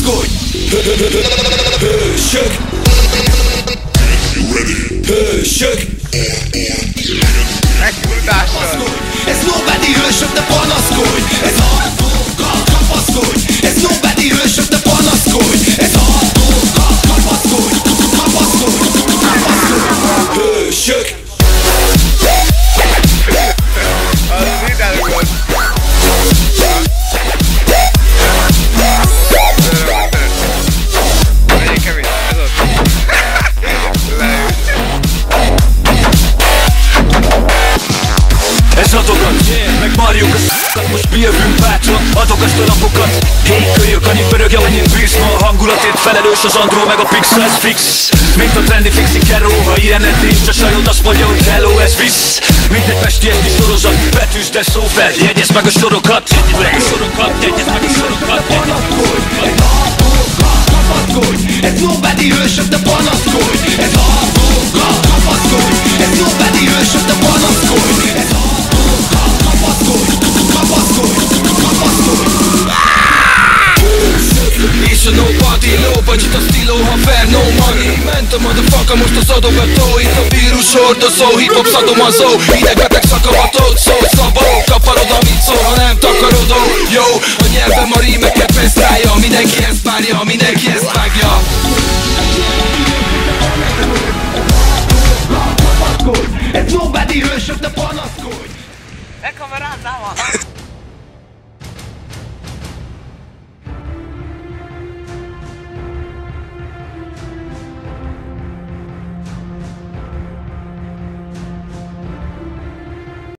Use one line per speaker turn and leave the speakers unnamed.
panaszkodj! Hősök! Hősök! Ez nobody hősök, de panaszkodj! Ez hardcore, kapaszkodj! Ez nobody hősök, de panaszkodj! Ez hardcore, kapaszkodj! Kapaszkodj! Kapaszkodj! Hősök!
Meg marjuk a s***at, most mi jövünk bátran, adogasd a lapokat. Kölyök, annyi pörög, amennyit bízz, ma a hangulatért felelős az Andró meg a Pixel, ez fix. Mint a trendi fixi keró, ha ilyenet nincs, a sajod azt mondja, hogy hello, ez visz. Mint egy pesti esti sorozat, betűzd el szó fel, jegyezd meg a sorokat. Jegyezd meg a sorokat, jegyezd meg a sorokat.
Kapaszkodj! Ez nobody hősök, de panaszkodj! Ez hardcore, kapaszkodj! Ez nobody hősök, de panaszkodj! Ez hardcore, kapaszkodj! Kapaszkodj! Kapaszkodj!
És a no party, low budget, a stilo, haver, no money. Ment a motherfucker, most az adogató. Itt a vírus hordozó, hip-hop szadomazó. Idegbeteg szakavató, szó szabó. Kaparod, amit szól, ha nem takarodó. Jó, a nyelvem a rímeket pesztálja. Mindenki ezt várja, mindenki ezt vágja.
Ez nobody hősök, de panaszkodj!
E kamerázzával!